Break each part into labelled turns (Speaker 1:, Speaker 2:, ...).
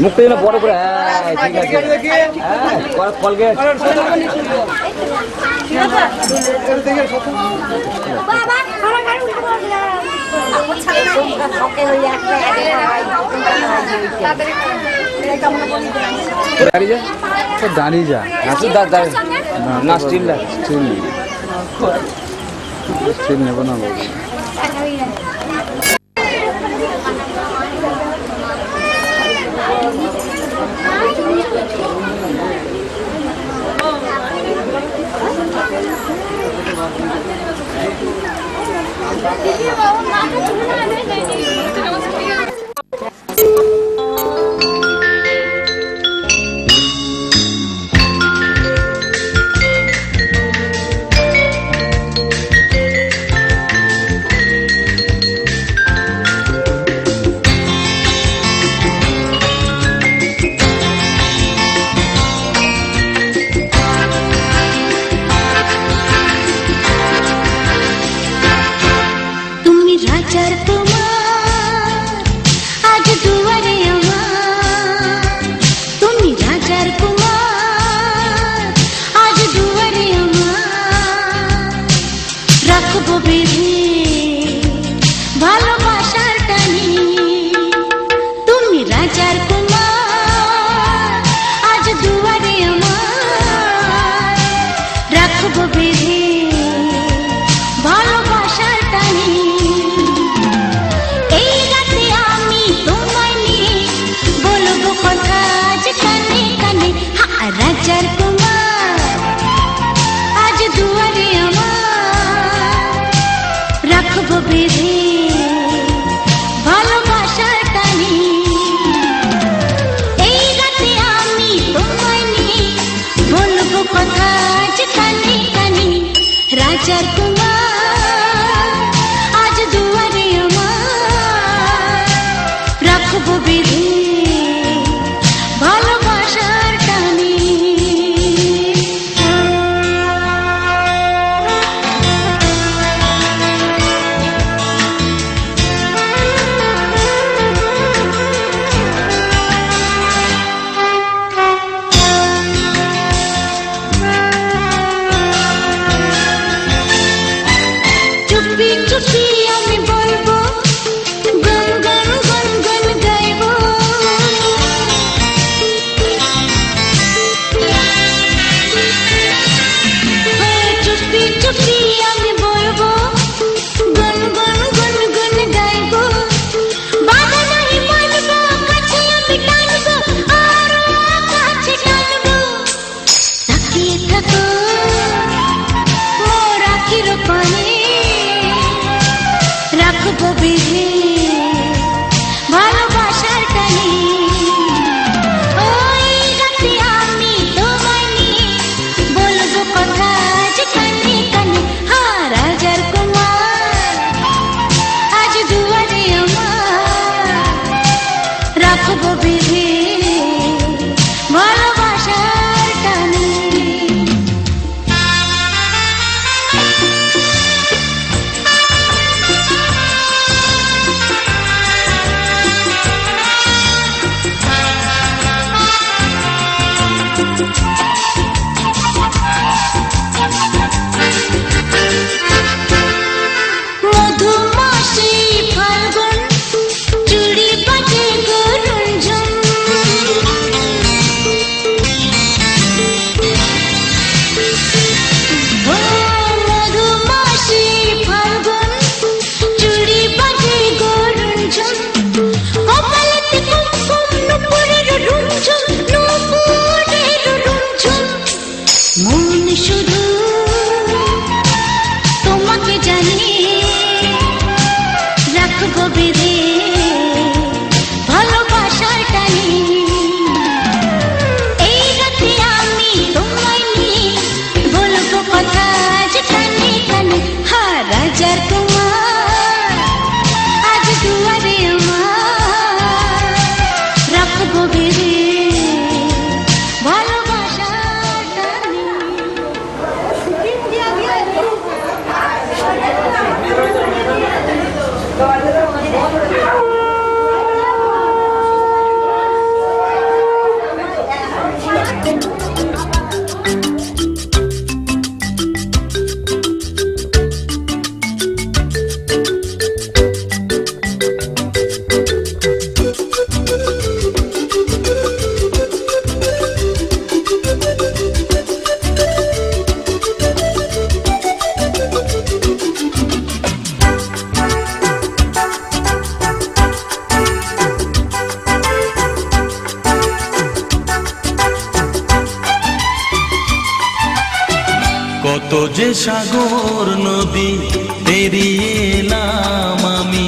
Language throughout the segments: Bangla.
Speaker 1: মুখটা যেন বড় করে, হ্যাঁ ঠিক আছে, হ্যাঁ কলগেট।
Speaker 2: দাঁড়িয়ে যা
Speaker 1: না স্টিল
Speaker 2: স্টিল নেব না।
Speaker 3: মধুমাসি ফাল্গুন চুড়ি বাজে গরুঞ্ঝুম কত যে সাগর নদী পেরিয়ে এলাম আমি,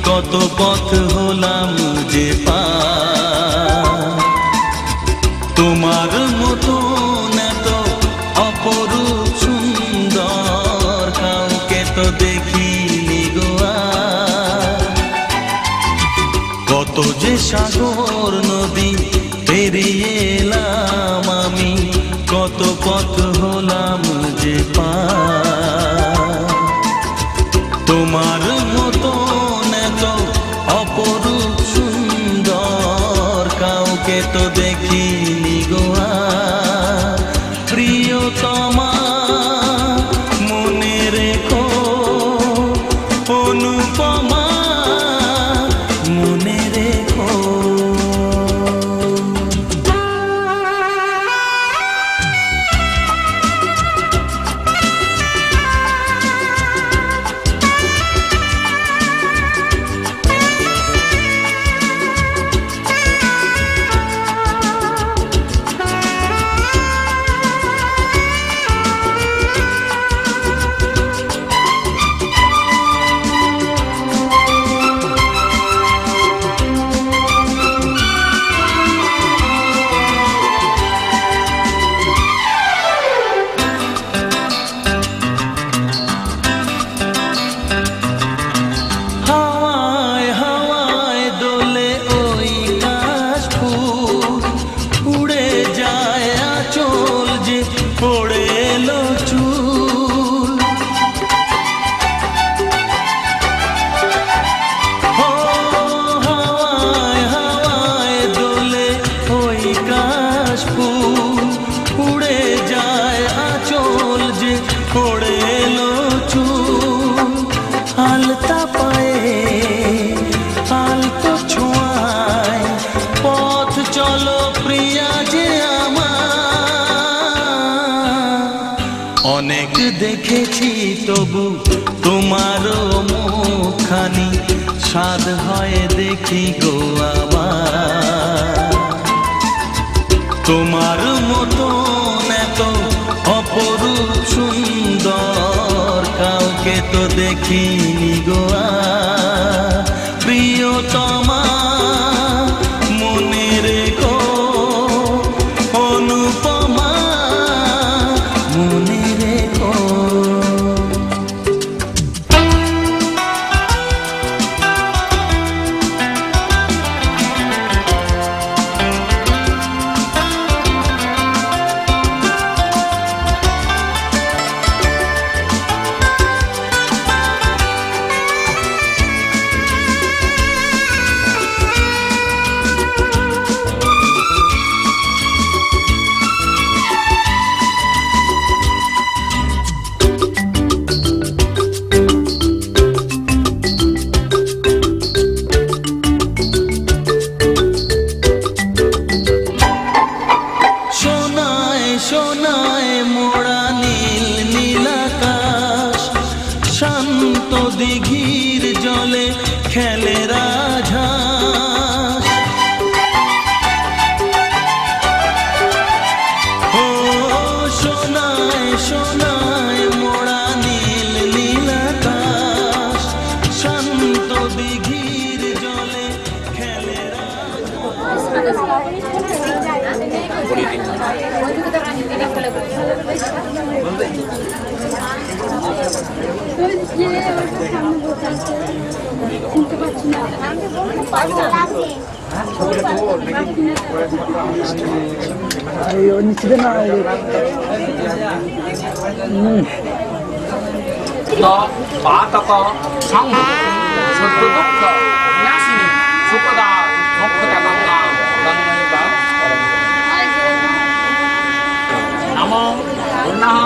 Speaker 3: কত পথ হলাম যে পার। তোমার মতো এত অপরূপ সুন্দর কাউকে তো দেখিনি গো আর। কত যে সাগর নদী পেরিয়ে এলাম আমি, কত পথ হলাম যে পার। তোমার মতো এত অপরূপ সুন্দর কাউকে তো দেখিনি গো আর। প্রিয়তমা মনে রেখো, অনুপমা মনে রেখো। আলতা পায়ে আলতো ছোঁয়ায় পথ চলো প্রিয়া যে আমার। অনেক দেখেছি তবু তোমারও মুখখানি, স্বাদ হয় দেখি গো আমার। তোমার মতো এত অপরূপ সুন্দর কাউকে তো দেখিনি গো আর। প্রিয়তমা মনে রেখো, অনুপমা মনে রেখো। সোনায় মোড়া নীল নীলাকাশ, শান্ত দিঘির জলে খেলে রাজহাঁস। ও সোনায় সোনায় মোড়া নীল নীলাকাশ, শান্ত দিঘির জলে খেলে
Speaker 1: 바다가 상부 서도덕가 야시니 수거다 독거다 강가 강나이바 나몽 원나함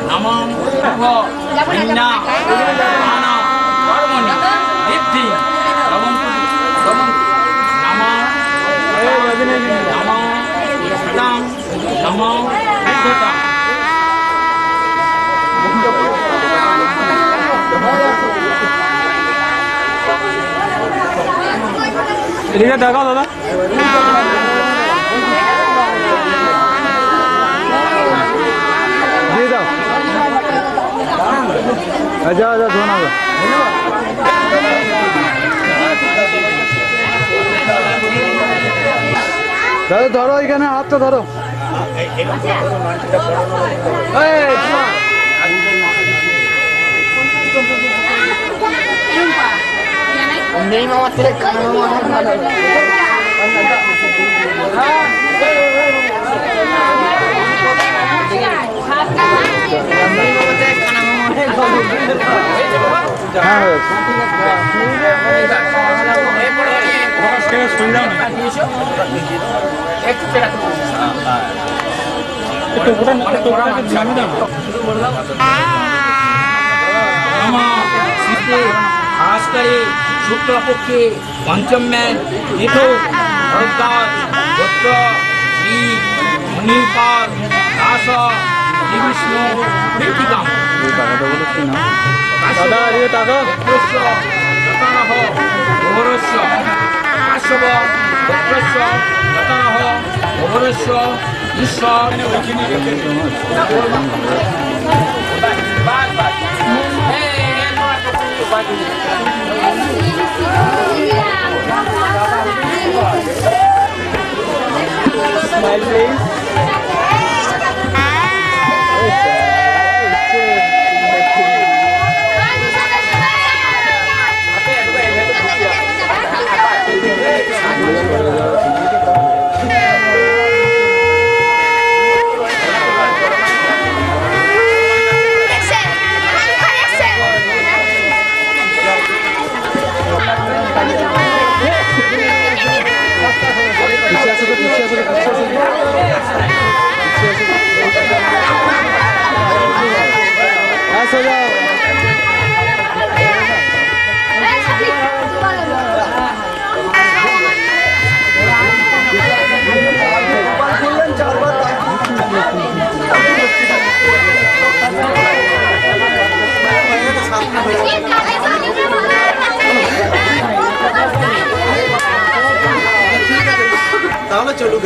Speaker 1: 나몽 거 민나 하나 와르모니 립티 나몽쿠디 나몽 나몽 나몽 땅 나몽 립토다
Speaker 2: এদিকে দেখাও দাদা। দিয়ে দাও। যা যা ধোনা দাদা ধরো এখানে হাতটা ধরো
Speaker 1: নেই মামা থেকে কানা মামা
Speaker 4: खास करे शुक्ल पक्षे पंचम में मिथु भरद्वाज गोत्र श्री मणिपाल दास विष्णु कृतिका
Speaker 2: দাদা এদিকে তাকাও
Speaker 4: काश्यप गोत्रस्य गोत्रस्य ईश्वर
Speaker 2: Smile please.
Speaker 3: তাহলে চলুক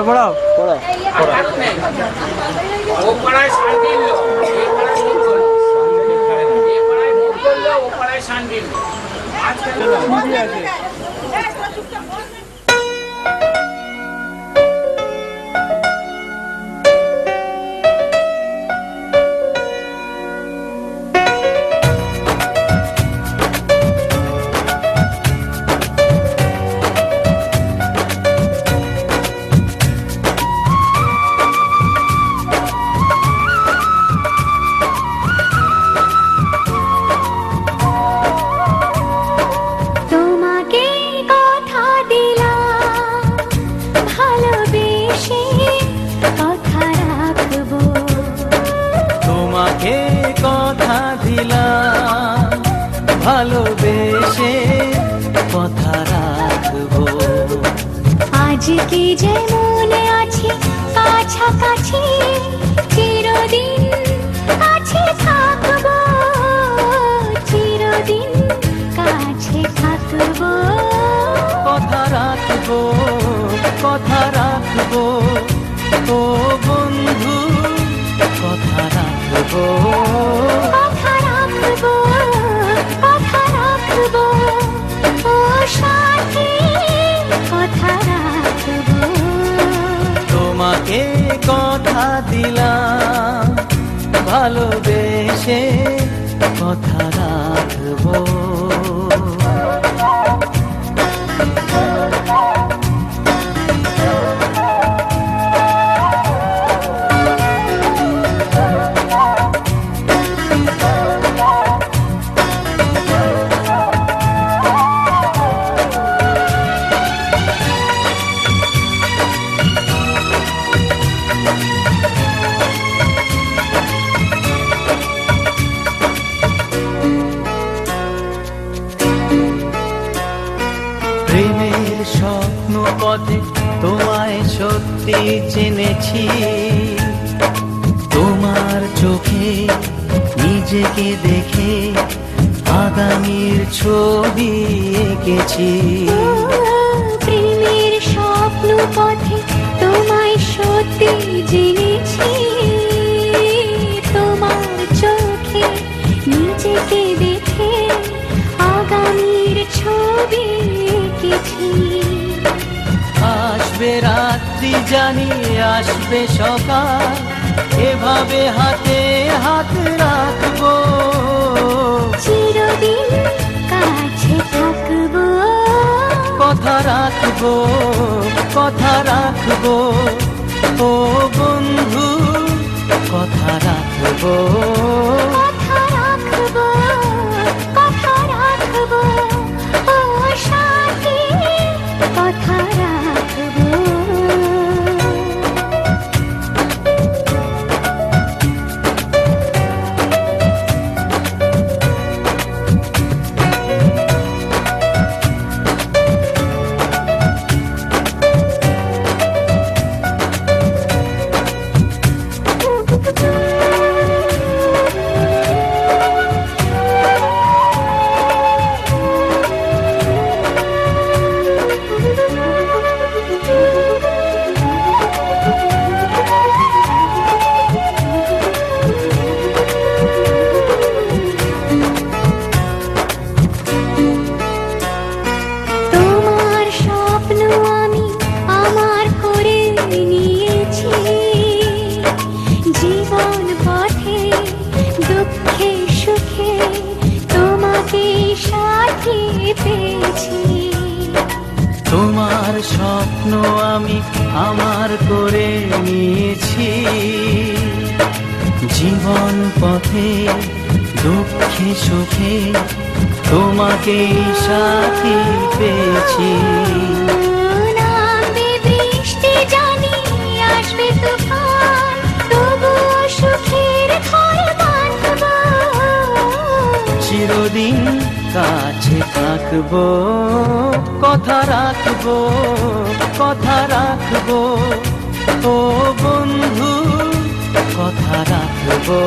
Speaker 2: পড়াও।
Speaker 4: আর কারণ নেই। ও পাড়ায় শান্তি এলো, এই পাড়ায় মুখ করলো। এই পাড়ায় মুখ করলো, ও পাড়ায় শান্তি এলো।
Speaker 5: তোমাকে কথা দিলাম ভালোবেসে কথা রাখবো,
Speaker 3: তোমাকে কথা দিলাম ভালোবেসে কথা রাখবো।
Speaker 5: আজকে যেমন আছি কাছাকাছি চিরদিন কাছে থাকবো, চিরদিন কাছে থাকবো।
Speaker 3: কথা রাখবো, কথা রাখবো, ও বন্ধু কথা রাখবো।
Speaker 5: কথা রাখবো, কথা রাখবো, ও সাথী কথা রাখবো।
Speaker 3: তোমাকে কথা দিলাম ভালোবেসে কথা রাখবো। প্রেমের স্বপ্ন পথে তোমায় সত্যি চিনেছি, তোমার চোখে নিজেকে দেখে আগামীর ছবি এঁকেছি।
Speaker 5: প্রেমের স্বপ্ন পথে তোমায় সত্যি জেনেছি, তোমার চোখে নিজেকে দেখে আগামীর ছবি এঁকেছি।
Speaker 3: আসবে রাত্রি জানি আসবে সকাল, এভাবে হাতে হাত রাখবো।
Speaker 5: চিরদিন কাছে থাকবো,
Speaker 3: কথা রাখবো, কথা রাখবো, ও বন্ধু কথা রাখবো।
Speaker 5: কথা রাখবো, কথা রাখবো, ও সাথী কথা রাখবো। তোমার স্বপ্ন আমি আমার করে নিয়েছি, জীবন পথে দুঃখে সুখে তোমাকে সাথী পেয়েছি।
Speaker 3: তোমার স্বপ্ন আমি আমার করে নিয়েছি, জীবন পথে দুঃখে সুখে তোমাকে সাথী পেয়েছি।
Speaker 5: নামবে বৃষ্টি জানি আসবে তুফান, তবুও সুখের ঘর বাঁধবো।
Speaker 3: চিরদিন কাছে থাকবো, কথা রাখবো, কথা রাখবো, ও বন্ধু কথা রাখবো।